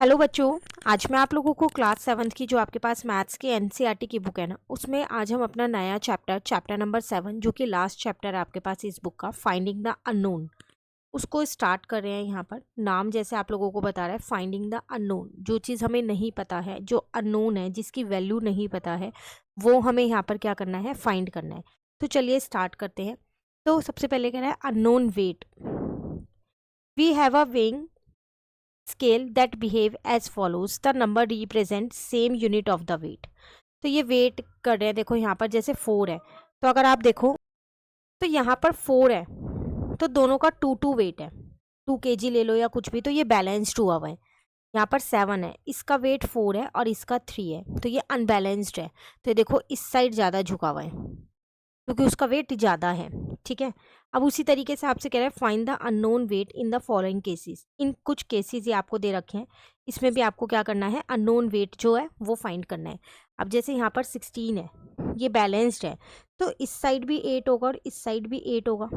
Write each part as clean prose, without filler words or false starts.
Hello बच्चों। आज मैं आप लोगों को क्लास 7th की जो आपके पास मैथ्स की एनसीईआरटी की बुक है ना, उसमें आज हम अपना नया चैप्टर नंबर 7 जो कि लास्ट चैप्टर है आपके पास इस बुक का, फाइंडिंग द अननोन, उसको स्टार्ट कर रहे हैं। यहाँ पर नाम जैसे आप लोगों को बता रहा है, फाइंडिंग द अननोन। जो चीज़ हमें नहीं पता है, जो अननोन है, जिसकी वैल्यू नहीं पता है, वो हमें यहाँ पर क्या करना है, फाइंड करना है। तो चलिए स्टार्ट करते हैं। तो सबसे पहले कह रहा है unknown weight. We have a weighing scale that behave as follows, the number represents same unit of the weight। तो ये वेट कर रहे हैं, देखो यहाँ पर जैसे 4 है, तो अगर आप देखो तो यहाँ पर 4 है, तो दोनों का 2 वेट है, 2 kg ले लो या कुछ भी, तो ये बैलेंस्ड हुआ हुआ है। यहाँ पर 7 है, इसका वेट 4 है और इसका 3 है, तो ये अनबैलेंस्ड है। तो ये देखो इस साइड ज़्यादा झुका हुआ है क्योंकि उसका वेट ज़्यादा है। ठीक है, अब उसी तरीके से आपसे कह रहा है find the unknown weight in the following cases. इन कुछ केसेस ये आपको दे रखे हैं, इसमें भी आपको क्या करना है, अननोन वेट जो है वो फाइंड करना है। अब जैसे यहाँ पर 16 है, ये बैलेंस्ड है, तो इस साइड भी 8 होगा और इस साइड भी 8 होगा,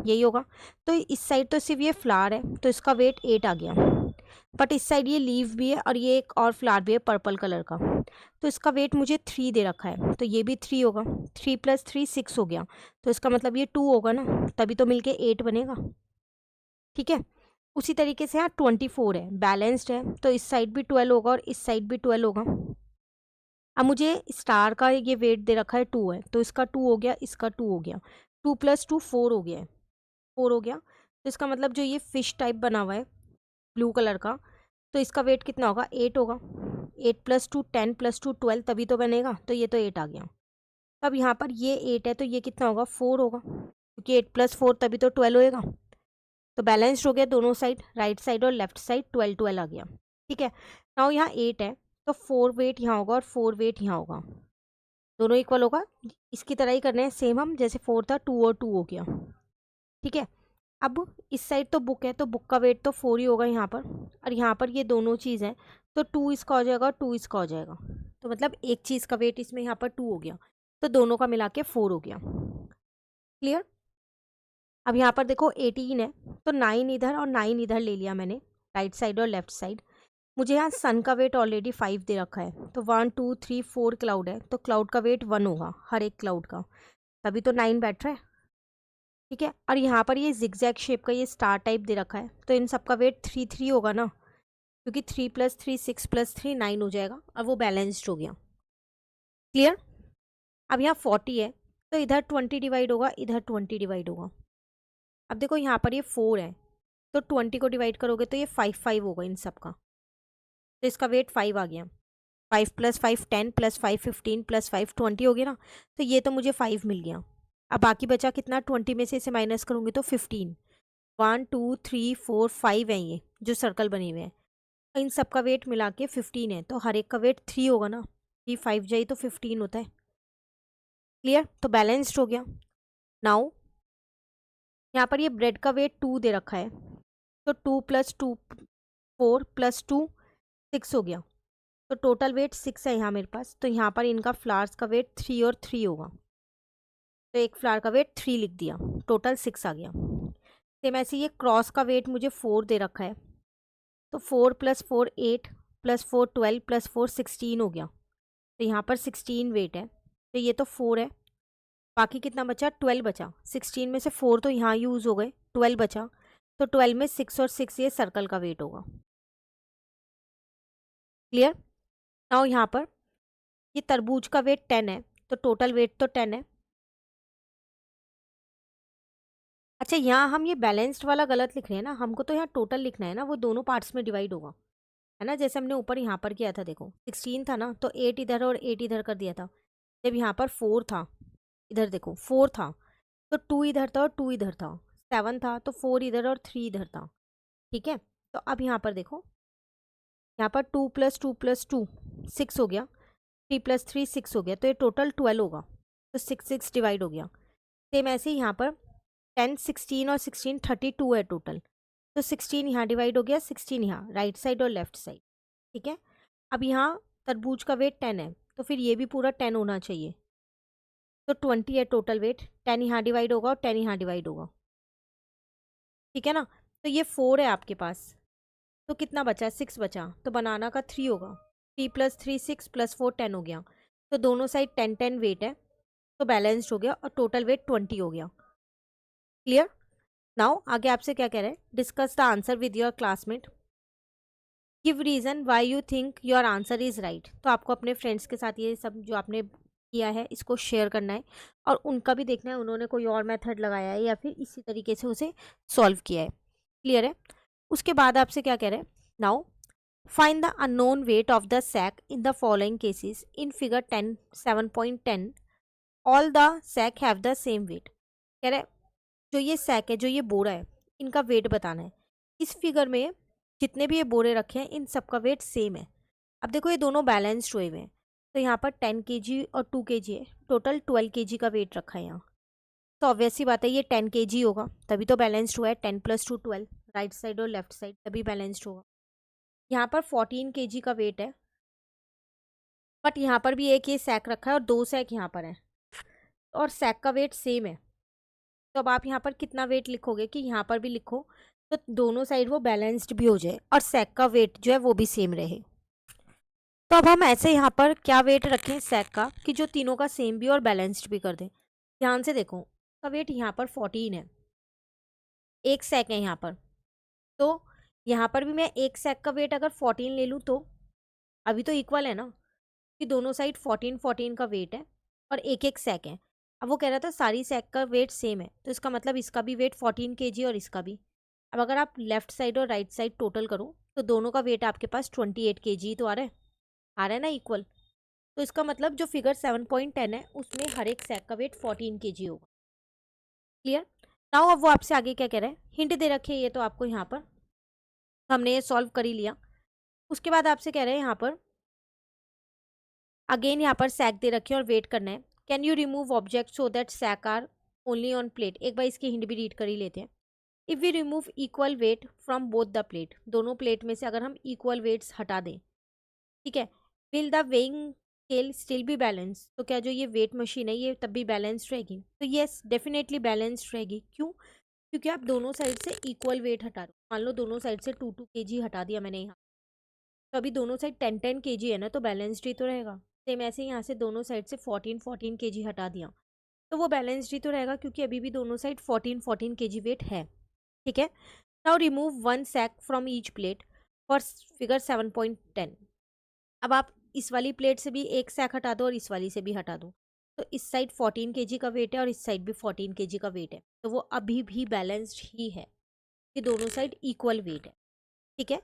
यही होगा। तो इस साइड तो सिर्फ ये फ्लावर है, तो इसका वेट 8 आ गया, बट इस साइड ये लीव भी है और ये एक और फ्लावर भी है पर्पल कलर का, तो इसका वेट मुझे 3 दे रखा है, तो ये भी 3 होगा। 3 + 3 6 हो गया, तो इसका मतलब ये 2 होगा ना, तभी तो मिलके 8 बनेगा। ठीक है, उसी तरीके से यहाँ 24 है, बैलेंस्ड है, तो इस साइड भी 12 होगा और इस साइड भी 12 होगा। अब मुझे स्टार का ये वेट दे रखा है 2 है, तो इसका 2 हो गया, इसका 2 हो गया, 2 + 2 4 हो गया है, 4 हो गया। तो इसका मतलब जो ये फिश टाइप बना हुआ है ब्लू कलर का, तो इसका वेट कितना होगा, 8 होगा। 8 + 2 10 + 2 12 तभी तो बनेगा, तो ये तो 8 आ गया। अब यहाँ पर ये 8 है, तो ये कितना होगा, 4 होगा, क्योंकि 8 + 4 तभी तो 12 होएगा। तो बैलेंस्ड हो गया दोनों साइड, राइट साइड और लेफ्ट साइड 12 12 आ गया। ठीक है, नाउ यहाँ 8 है, तो 4 वेट यहाँ होगा और 4 वेट यहाँ होगा, दोनों इक्वल होगा। इसकी तरह ही करना है सेम, हम जैसे 4 था 2 और 2 हो गया। ठीक है, अब इस साइड तो बुक है, तो बुक का वेट तो 4 ही होगा यहाँ पर, और यहाँ पर ये दोनों चीज़ है, तो 2 इसका हो जाएगा और 2 इसका हो जाएगा, तो मतलब एक चीज़ का वेट इसमें यहाँ पर 2 हो गया, तो दोनों का मिला के 4 हो गया। क्लियर। अब यहाँ पर देखो 18 है, तो 9 इधर और 9 इधर ले लिया मैंने, राइट साइड और लेफ्ट साइड। मुझे यहाँ सन का वेट ऑलरेडी 5 दे रखा है, तो 1 2 3 4 क्लाउड है, तो क्लाउड का वेट 1 होगा हर एक क्लाउड का, तभी तो 9 बैठ रहा है। ठीक है, और यहाँ पर ये जिगजैग शेप का ये स्टार टाइप दे रखा है, तो इन सबका वेट 3 3 होगा ना, क्योंकि 3 + 3 6 + 3 9 हो जाएगा, और वो बैलेंस्ड हो गया। क्लियर। अब यहाँ 40 है, तो इधर 20 डिवाइड होगा, इधर 20 डिवाइड होगा। अब देखो यहाँ पर ये 4 है, तो 20 को डिवाइड करोगे तो ये 5 5 होगा इन सब का, तो इसका वेट 5 आ गया। 5 + 5 10 + 5 15 + 5 20 हो गया ना, तो ये तो मुझे 5 मिल गया। अब बाकी बचा कितना, 20 में से इसे माइनस करूँगी तो 15। 1 2 3 4 5 है ये जो सर्कल बने हुए हैं, इन सब का वेट मिला के 15 है, तो हर एक का वेट 3 होगा ना, 3 5 जाए तो 15 होता है। क्लियर, तो बैलेंस्ड हो गया। नाउ यहाँ पर ये ब्रेड का वेट 2 दे रखा है, तो 2 + 2 4 + 2 6 हो गया, तो टोटल वेट 6 है यहाँ मेरे पास, तो यहाँ पर इनका फ्लावर्स का वेट 3 और 3 होगा, तो एक फ्लावर का वेट 3 लिख दिया, टोटल 6 आ गया। सेम ऐसे ये क्रॉस का वेट मुझे 4 दे रखा है, तो 4 + 4 8 + 4 12 + 4 16 हो गया, तो यहाँ पर 16 वेट है, तो ये तो 4 है, बाकी कितना बचा, 12 बचा। 16 में से 4 तो यहाँ यूज़ हो गए, 12 बचा, तो 12 में 6 और 6 ये सर्कल का वेट होगा। क्लियर। नाउ यहाँ पर ये तरबूज का वेट 10 है, तो टोटल वेट तो 10 है। अच्छा, यहाँ हम ये बैलेंस्ड वाला गलत लिख रहे हैं ना, हमको तो यहाँ टोटल लिखना है ना, वो दोनों पार्ट्स में डिवाइड होगा, है ना, जैसे हमने ऊपर यहाँ पर किया था, देखो 16 था ना, तो 8 इधर और 8 इधर कर दिया था। जब यहाँ पर 4 था, इधर देखो 4 था, तो 2 इधर था और 2 इधर था। 7 था, तो 4 इधर और 3 इधर था। ठीक है, तो अब यहाँ पर देखो, यहाँ पर 2 + 2 + 2 6 हो गया, 3 + 3 6 हो गया, तो ये टोटल 12 होगा, तो 6 6 डिवाइड हो गया। सेम ऐसे ही यहाँ पर 10 16 और 16 32 है टोटल, तो 16 यहाँ डिवाइड हो गया, 16 यहाँ, राइट साइड और लेफ्ट साइड। ठीक है, अब यहाँ तरबूज का वेट 10 है, तो फिर ये भी पूरा 10 होना चाहिए, तो 20 है टोटल वेट, 10 यहाँ डिवाइड होगा और 10 यहाँ डिवाइड होगा। ठीक है ना, तो ये 4 है आपके पास, तो कितना बचा, 6 बचा, तो बनाना का 3 होगा, 3 + 3 6 + 4 10 हो गया। तो दोनों साइड 10 वेट है, तो बैलेंस्ड हो गया और टोटल वेट 20 हो गया। क्लियर। नाउ आगे आपसे क्या कह रहे हैं, discuss the answer with your classmate, give reason why you think your answer is right. तो आपको अपने फ्रेंड्स के साथ ये सब जो आपने किया है इसको शेयर करना है और उनका भी देखना है उन्होंने कोई और मेथड लगाया है या फिर इसी तरीके से उसे सॉल्व किया है। क्लियर है। उसके बाद आपसे क्या कह रहे हैं, now find the unknown weight of the sack in the following cases in figure 10 7.10 all the sack have the same weight. कह रहे हैं जो ये सैक है, जो ये बोरा है, इनका वेट बताना है। इस फिगर में जितने भी ये बोरे रखे हैं इन सबका वेट सेम है। अब देखो ये दोनों बैलेंस्ड हुए हुए हैं, तो यहाँ पर 10 kg और 2 kg है, टोटल 12 kg का वेट रखा है यहाँ। तो ऑब्वियस सी बात है ये 10 kg होगा, तभी तो बैलेंस्ड हुआ है। 10 + 2 12, राइट साइड और लेफ्ट साइड, तभी बैलेंस्ड होगा। यहाँ पर 14 kg का वेट है, बट यहाँ पर भी एक ये सैक रखा है और 2 सैक यहाँ पर है और सैक का वेट सेम है। तो अब आप यहाँ पर कितना वेट लिखोगे कि यहाँ पर भी लिखो, तो दोनों साइड वो बैलेंस्ड भी हो जाए और सैक का वेट जो है वो भी सेम रहे। तो अब हम ऐसे यहाँ पर क्या वेट रखें सैक का कि जो तीनों का सेम भी और बैलेंस्ड भी कर दें। ध्यान से देखो, का वेट यहाँ पर 14 है, एक सैक है यहाँ पर, तो यहाँ पर भी मैं एक सैक का वेट अगर 14 ले लूँ तो अभी तो इक्वल है ना, कि दोनों साइड 14 14 का वेट है और एक एक सैक है। अब वो कह रहा था सारी सैक का वेट सेम है, तो इसका मतलब इसका भी वेट 14 kg और इसका भी। अब अगर आप लेफ्ट साइड और राइट साइड टोटल करो तो दोनों का वेट आपके पास 28 kg तो आ रहा है ना इक्वल। तो इसका मतलब जो फिगर 7.10 है उसमें हर एक सैक का वेट 14 kg होगा। क्लियर। नाउ अब वो आपसे आगे क्या कह रहे हैं, हिंट दे रखे ये तो आपको यहाँ पर, हमने ये सॉल्व कर ही लिया। उसके बाद आपसे कह रहे हैं यहाँ पर अगेन यहाँ पर सैक दे रखे हैं और वेट करना है। Can you remove object so that sack are only on plate. एक बार इसकी हिंट भी रीड कर ही लेते हैं। If we remove equal weight from both the plate, दोनों प्लेट में से अगर हम इक्वल वेट्स हटा दें, ठीक है, will the weighing scale still be balance. तो क्या जो ये वेट मशीन है ये तब भी बैलेंस्ड रहेगी। तो येस डेफिनेटली बैलेंस्ड रहेगी। क्यों, क्योंकि आप दोनों साइड से इक्वल वेट हटा रहे हो। मान लो दोनों साइड से 2 kg हटा दिया मैंने यहाँ, तो अभी दोनों साइड 10 kg है ना, तो बैलेंस्ड ही तो रहेगा। सेम ऐसे ही यहाँ से दोनों साइड से 14 kg हटा दिया तो वो बैलेंस्ड ही तो रहेगा, क्योंकि अभी भी दोनों साइड 14 kg वेट है। ठीक है। Now remove one sack from each plate for figure 7.10। अब आप इस वाली प्लेट से भी एक सैक हटा दो और इस वाली से भी हटा दो, तो इस साइड 14 kg का वेट है और इस साइड भी 14 kg का वेट है, तो वो अभी भी बैलेंस्ड ही है कि दोनों साइड इक्वल वेट है। ठीक है।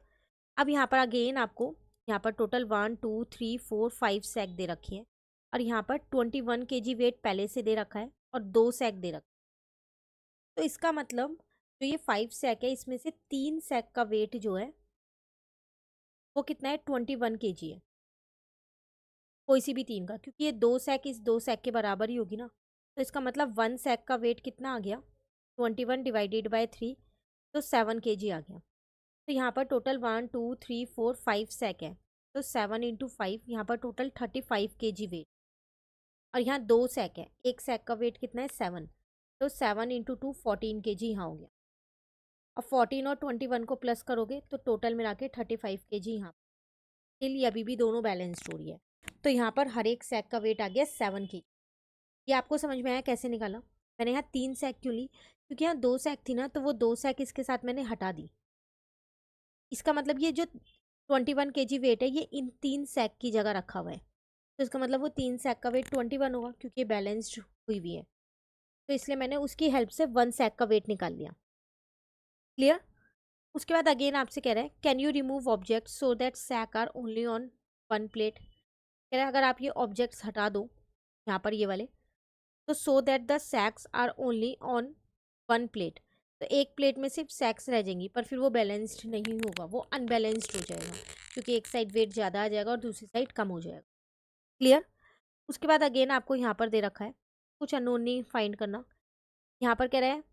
अब यहाँ पर अगेन आपको यहाँ पर टोटल 1 2 3 4 5 सैक दे रखी है और यहाँ पर 21 kg वेट पहले से दे रखा है और 2 सैक दे रखा है। तो इसका मतलब जो ये 5 सैक है इसमें से 3 सैक का वेट जो है वो कितना है, 21 kg है, कोई सी भी 3 का, क्योंकि ये 2 सैक इस 2 सैक के बराबर ही होगी ना। तो इसका मतलब 1 सैक का वेट कितना आ गया, 21 डिवाइडेड बाय 3, तो 7 kg आ गया। तो यहाँ पर टोटल 1 2 3 4 5 सैक है, तो 7 × 5 यहाँ पर टोटल 35 kg वेट। और यहाँ 2 सैक है, एक सैक का वेट कितना है 7, तो 7 × 2 14 kg यहाँ हो गया। अब 14 और 21 को प्लस करोगे तो टोटल मिला के 35 kg यहाँ के लिए अभी भी दोनों बैलेंस्ड हो रही है। तो यहाँ पर हर एक सैक का वेट आ गया 7 kg। ये आपको समझ में आया कैसे निकाला। मैंने यहाँ 3 सैक क्यों ली, क्योंकि यहाँ 2 सैक थी ना, तो वो 2 सैक इसके साथ मैंने हटा दी। इसका मतलब ये जो 21 kg वेट है ये इन 3 सैक की जगह रखा हुआ है, तो इसका मतलब वो 3 सैक का वेट 21 होगा, क्योंकि बैलेंस्ड हुई हुई है। तो इसलिए मैंने उसकी हेल्प से 1 सैक का वेट निकाल लिया। क्लियर। उसके बाद अगेन आपसे कह रहा है can you remove object so that sack are only on 1 plate. कह रहा है अगर आप ये ऑब्जेक्ट्स हटा दो यहाँ पर ये वाले, तो so that the sacks are only on 1 plate, तो एक प्लेट में सिर्फ सैक्स रह जाएंगी, पर फिर वो बैलेंस्ड नहीं होगा, वो अनबैलेंस्ड हो जाएगा, क्योंकि एक साइड वेट ज़्यादा आ जाएगा और दूसरी साइड कम हो जाएगा। क्लियर। उसके बाद अगेन आपको यहाँ पर दे रखा है कुछ अननोन नहीं फाइंड करना। यहाँ पर कह रहा है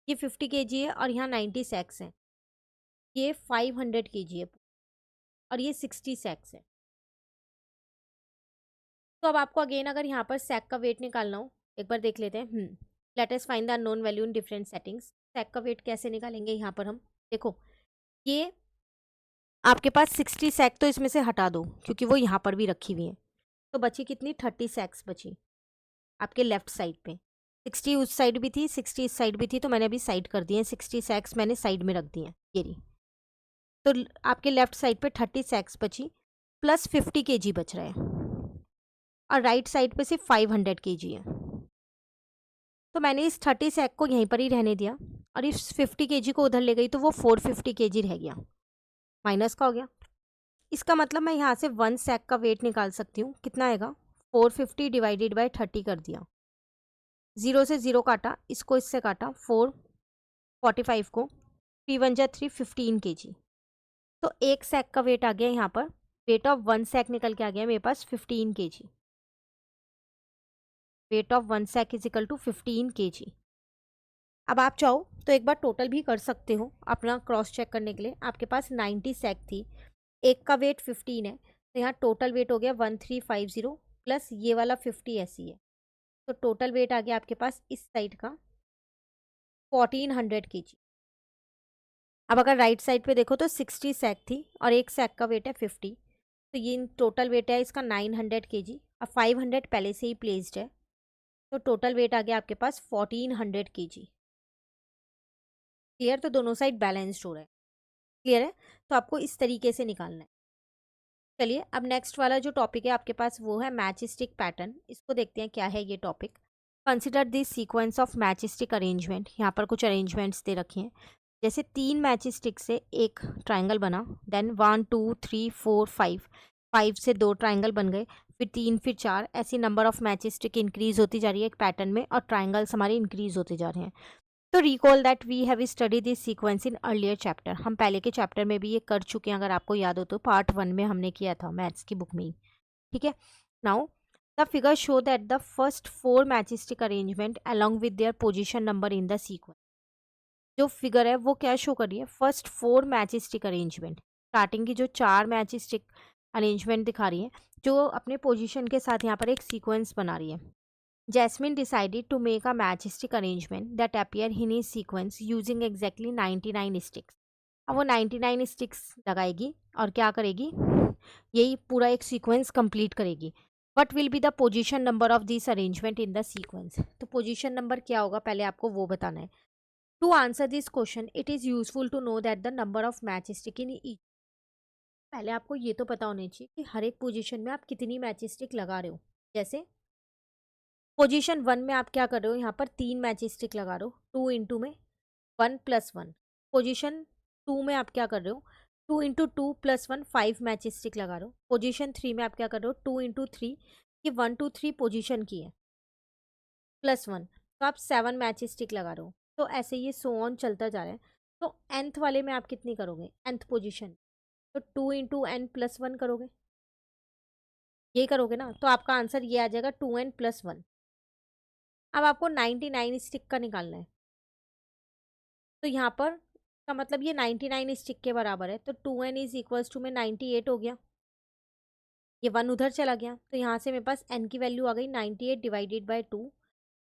ये 50 kg है और यहाँ 90 सैक्स हैं, ये 500 kg है और ये 60 सैक्स है। तो अब आपको अगेन अगर यहाँ पर सैक का वेट निकालना हो, एक बार देख लेते हैं। Let us find the unknown value in different settings. Sack का वेट कैसे निकालेंगे यहाँ पर हम, देखो ये आपके पास 60 सैक तो इसमें से हटा दो क्योंकि वो यहाँ पर भी रखी हुई हैं। तो बची कितनी, 30 सैक्स बची आपके लेफ्ट साइड पे। 60 उस साइड भी थी, 60 इस साइड भी थी, तो मैंने अभी साइड कर दिए हैं। 60 सैक्स मैंने साइड में रख दिए हैं, ये रही। तो आपके लेफ्ट साइड पे 30 सैक्स बची, प्लस 50 केजी बच रहा है, और राइट साइड पे सिर्फ 500 केजी है। तो मैंने इस 30 सैक को यहीं पर ही रहने दिया, और इस 50 केजी को उधर ले गई, तो वो 450 केजी रह गया, माइनस का हो गया। इसका मतलब मैं यहाँ से 1 सैक का वेट निकाल सकती हूँ, कितना आएगा, 450 डिवाइडेड बाय 30 कर दिया, 0 से 0 काटा, इसको इससे काटा, 445 को 3 वन जा 3, 15 केजी। तो एक सैक का वेट आ गया यहाँ पर, वेट ऑफ 1 सैक निकल के आ गया मेरे पास 15 kg. Weight of 1 sack is equal to 15 kg. अब आप चाहो तो एक बार टोटल भी कर सकते हो अपना क्रॉस चेक करने के लिए। आपके पास 90 सैक थी, एक का वेट 15 है, तो यहाँ टोटल वेट हो गया 1350, प्लस ये वाला 50 ऐसी है, तो टोटल वेट आ गया आपके पास इस साइड का 1400 केजी। अब अगर राइट साइड पे देखो तो 60 सैक थी और एक सैक का वेट है 50, तो ये टोटल वेट है इसका 900 केजी, और 500 पहले से ही प्लेस्ड है, तो टोटल वेट आ गया आपके पास 1400 केजी। क्लियर? तो दोनों साइड बैलेंस्ड हो रहा है। क्लियर है? तो आपको इस तरीके से निकालना है। चलिए अब नेक्स्ट वाला जो टॉपिक है आपके पास वो है मैच स्टिक पैटर्न। इसको देखते हैं क्या है ये topic. Consider this sequence of match stick arrangement. यहाँ पर कुछ अरेंजमेंट्स दे रखे हैं, जैसे 3 मैच स्टिक से एक ट्राइंगल बना, देन 1 2 3 4 5, 5 से 2 ट्राइंगल बन गए, फिर 3, फिर 4, ऐसी number of match stick increase होती जा रही है एक पैटर्न में, और ट्राइंगल्स हमारे इंक्रीज होते जा रहे हैं। तो recall that we have study this sequence in earlier chapter. हम पहले के चैप्टर में भी ये कर चुके हैं, अगर आपको याद हो तो पार्ट 1 में हमने किया था मैथ्स की बुक में ही। ठीक है, now the figure show that the first 4 matchstick arrangement along with their position number in the sequence. जो फिगर है वो क्या शो कर रही है, फर्स्ट 4 मैचिस्टिक अरेंजमेंट, स्टार्टिंग की जो 4 मैचिस्टिक अरेंजमेंट दिखा रही है, जो अपने पोजिशन के साथ यहाँ पर एक सीक्वेंस बना रही है। Jasmine decided to make a matchstick arrangement that appear in his sequence using exactly 99 sticks. अब वो 99 स्टिक्स लगाएगी और क्या करेगी, यही पूरा एक सीक्वेंस कंप्लीट करेगी। What will be the position number of this arrangement in the sequence. तो पोजीशन नंबर क्या होगा पहले आपको वो बताना है। To answer this question it is useful to know that the number of match stick in each. पहले आपको ये तो पता होना चाहिए कि हर एक पोजीशन में आप कितनी मैच स्टिक लगा रहे हो। जैसे पोजीशन 1 में आप क्या कर रहे हो, यहाँ पर 3 मैच स्टिक लगा रहे हो, 2 इंटू में 1 प्लस 1। पोजीशन 2 में आप क्या कर रहे हो, 2 इंटू 2 प्लस 1, 5 मैच स्टिक लगा रहे हो। पोजीशन 3 में आप क्या कर रहे हो, 2 इंटू 3, ये 1 2 3 पोजीशन की है, प्लस 1, तो आप 7 मैच स्टिक लगा रहे हो। तो ऐसे ये सो ऑन चलता जा रहा है। तो nth वाले में आप कितनी करोगे, nth पोजीशन, तो 2 इंटू एन प्लस 1 करोगे, ये करोगे ना, तो आपका आंसर ये आ जाएगा 2n प्लस 1। अब आपको 99 स्टिक का निकालना है, तो यहाँ पर का मतलब ये 99 स्टिक के बराबर है, तो 2n इज इक्वल्स टू में 98 हो गया, ये 1 उधर चला गया, तो यहाँ से मेरे पास n की वैल्यू आ गई 98 डिवाइडेड बाय 2,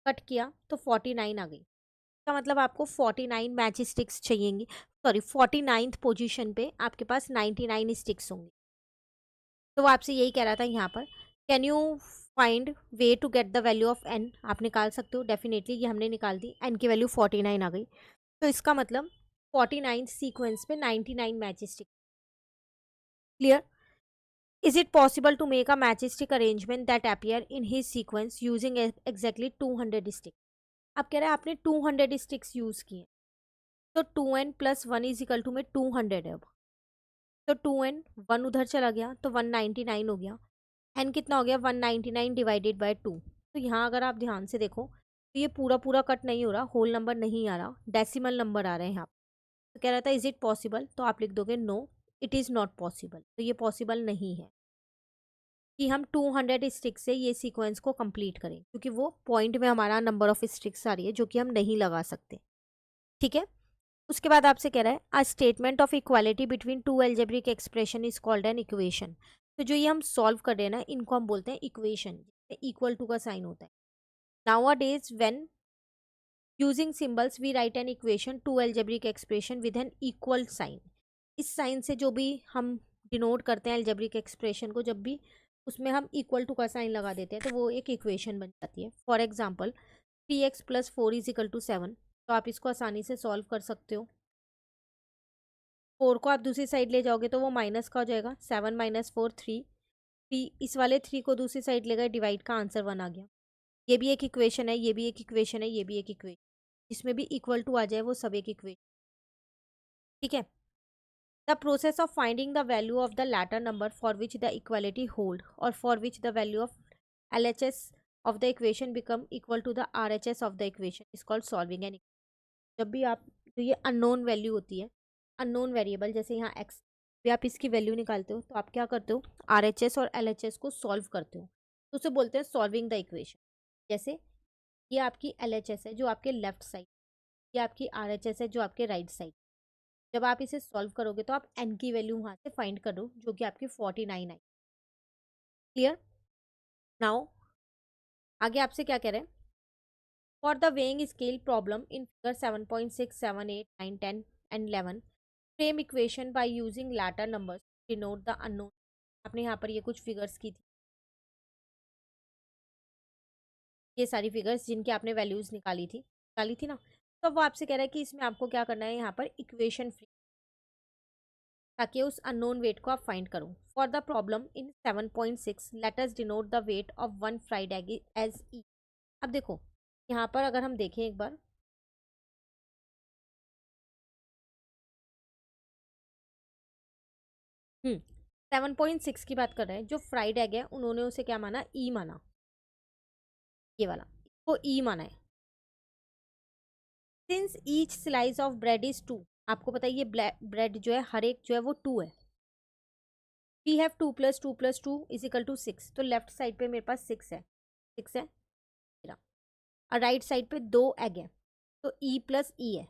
कट किया तो 49 आ गई। इसका मतलब आपको 49 मैच स्टिक्स चाहिएंगी, सॉरी 49th पोजीशन पे आपके पास 99 स्टिक्स होंगी। तो वो आपसे यही कह रहा था यहाँ पर, can you find way to get the value of n। आप निकाल सकते हो डेफिनेटली, ये हमने निकाल दी, n की वैल्यू 49 आ गई, तो इसका मतलब 49 सीक्वेंस पे 99 match stick. Clear? Is it possible to make a match stick arrangement that appear in his sequence using exactly 200 stick. अब कह रहा है आपने 200 स्टिक्स यूज किए, तो 2n plus 1 is equal to में 200 है। अब तो 2n 1 उधर चला गया तो 199 हो गया, n कितना हो गया 199 डिवाइडेड बाय 2। तो यहाँ अगर आप ध्यान से देखो तो ये पूरा पूरा कट नहीं हो रहा, होल नंबर नहीं आ रहा, डेसिमल नंबर आ रहे हैं यहाँ। तो कह रहा था इज इट पॉसिबल, तो आप लिख दोगे no it is not possible. तो ये पॉसिबल नहीं है कि हम 200 स्टिक्स से ये सीक्वेंस को कंप्लीट करें, क्योंकि वो पॉइंट में हमारा नंबर ऑफ स्टिक्स आ रही है जो कि हम नहीं लगा सकते। ठीक है, उसके बाद आपसे कह रहा है a statement of equality between two algebraic expression is called an equation. तो जो ये हम सॉल्व कर रहे हैं ना, इनको हम बोलते हैं इक्वेशन, इक्वल टू का साइन होता है। Nowadays when using symbols we write an equation to algebraic expression with an equal sign. इस साइन से जो भी हम डिनोट करते हैं अलजेब्रिक एक्सप्रेशन को, जब भी उसमें हम इक्वल टू का साइन लगा देते हैं तो वो एक इक्वेशन बन जाती है। For example 3x+4 is equal to 7, तो आप इसको आसानी से सॉल्व कर सकते हो। 4 को आप दूसरी साइड ले जाओगे तो वो माइनस का हो जाएगा, 7 - 4 3, इस वाले 3 को दूसरी साइड ले गए, डिवाइड का आंसर 1 आ गया। ये भी एक इक्वेशन है, ये भी एक इक्वेशन है, ये भी एक इक्वेशन, जिसमें भी इक्वल टू आ जाए वो सब एक इक्वेशन। ठीक है। The process of finding the value of the latter number for which the equality hold और for which the value of LHS of the equation become equal to the RHS of the equation is called solving an. जब भी आप, जो ये unknown value होती है, unknown variable, जैसे यहाँ x भी आप इसकी वैल्यू निकालते हो तो आप क्या करते हो, RHS और LHS को सॉल्व करते हो, तो उसे बोलते हैं सॉल्विंग द इक्वेशन। जैसे ये आपकी LHS है जो आपके लेफ्ट साइड, ये आपकी RHS है जो आपके राइट साइड। जब आप इसे सॉल्व करोगे तो आप n की वैल्यू वहाँ से फाइंड करो, जो कि आपकी 49 आई। क्लियर। नाउ आगे आपसे क्या कह रहे हैं, for the weighing scale problem in figure 7.6, 7, 8, 9, 10 and 11 frame equation by using letter numbers denote the unknown. आपने यहाँ पर ये कुछ फिगर्स की थी, ये सारी फिगर्स जिनकी आपने वैल्यूज निकाली थी ना, तो वो आपसे कह रहा है कि इसमें आपको क्या करना है, यहाँ पर इक्वेशन फ्रेम, ताकि उस अननोन वेट को आप फाइंड करो। For the problem in 7.6 let us denote the weight of one fried egg as E. अब देखो यहाँ पर अगर हम देखें एक बार, 7.6 की बात कर रहे हैं, जो फ्राइड एग है उन्होंने उसे क्या माना, ई माना, ये वाला इसको ई माना है। Since each slice of bread is 2, आपको पता है ये ब्रेड जो है हर एक जो है वो 2 है। We have 2 + 2 + 2 is equal to 6, तो लेफ्ट साइड पे मेरे पास 6 है, 6 है मेरा, और राइट साइड पे 2 एग है, तो ई प्लस ई है,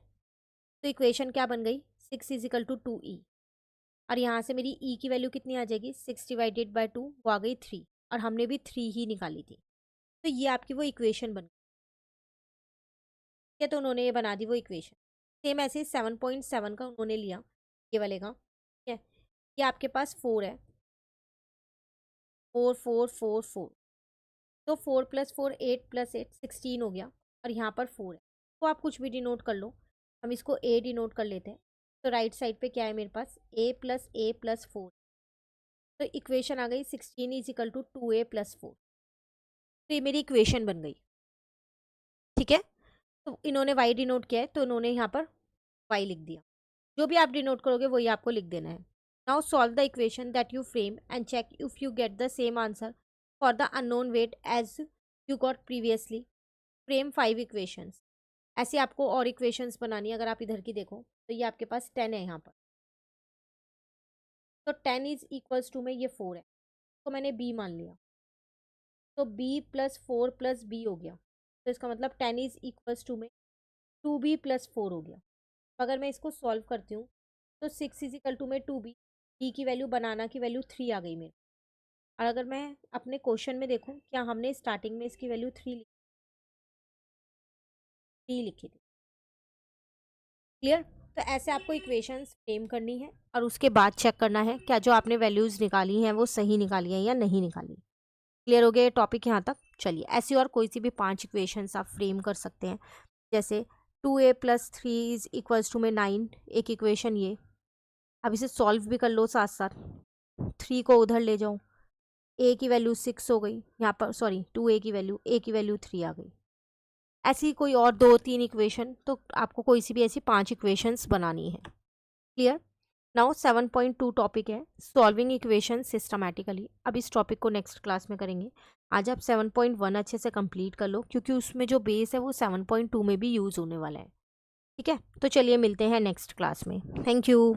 तो इक्वेशन क्या बन गई, 6 इज इक्वल टू 2e। और यहाँ से मेरी ई की वैल्यू कितनी आ जाएगी, 6 डिवाइडेड बाय 2, वो आ गई 3, और हमने भी 3 ही निकाली थी, तो ये आपकी वो इक्वेशन बन गई। ठीक है, तो उन्होंने ये बना दी वो इक्वेशन। सेम ऐसे 7.7 का उन्होंने लिया, ये वाले का। ठीक है, ये आपके पास 4 है, 4 4 4 4, तो 4 + 4 8 + 8 16 हो गया, और यहाँ पर 4 है, तो आप कुछ भी डिनोट कर लो, हम इसको a डिनोट कर लेते हैं। तो राइट साइड पे क्या है मेरे पास, a + a + 4, तो इक्वेशन आ गई 16 इज इक्वल टू 2a + 4, तो ये मेरी इक्वेशन बन गई। ठीक है, तो इन्होंने y डिनोट किया है तो इन्होंने यहाँ पर y लिख दिया, जो भी आप डिनोट करोगे वही आपको लिख देना है। Now solve the equation that you frame and check if you get the same answer for the unknown weight as you got previously. Frame 5 equations, ऐसे आपको और इक्वेशंस बनानी है। अगर आप इधर की देखो तो ये आपके पास 10 है यहाँ पर, तो 10 इज इक्वल्स टू में ये 4 है, तो मैंने b मान लिया, तो b + 4 + b हो गया, तो इसका मतलब 10 इज इक्वल्स टू में 2b + 4 हो गया। अगर मैं इसको सॉल्व करती हूँ तो 6 इज इक्वल टू में 2b, b की वैल्यू बनाना की वैल्यू 3 आ गई मेरे। और अगर मैं अपने क्वेश्चन में देखूँ, क्या हमने स्टार्टिंग में इसकी वैल्यू 3 लिखी थी। क्लियर। तो ऐसे आपको इक्वेशंस फ्रेम करनी है और उसके बाद चेक करना है क्या जो आपने वैल्यूज़ निकाली हैं वो सही निकाली हैं या नहीं निकाली। क्लियर हो गया ये टॉपिक यहाँ तक। चलिए ऐसी और कोई सी भी 5 इक्वेशंस आप फ्रेम कर सकते हैं, जैसे 2a + 3 इज इक्वल्स टू में 9, एक इक्वेशन ये। अब इसे सॉल्व भी कर लो साथ साथ, 3 को उधर ले जाओ, a की वैल्यू 6 हो गई यहाँ पर, सॉरी 2a की वैल्यू 3 आ गई। ऐसी कोई और 2-3 इक्वेशन, तो आपको कोई सी भी ऐसी 5 इक्वेशंस बनानी है। क्लियर। नाउ 7.2 टॉपिक है सॉल्विंग इक्वेशन सिस्टमैटिकली। अब इस टॉपिक को नेक्स्ट क्लास में करेंगे। आज आप 7.1 अच्छे से कंप्लीट कर लो, क्योंकि उसमें जो बेस है वो 7.2 में भी यूज़ होने वाला है। ठीक है, तो चलिए मिलते हैं नेक्स्ट क्लास में। Thank you.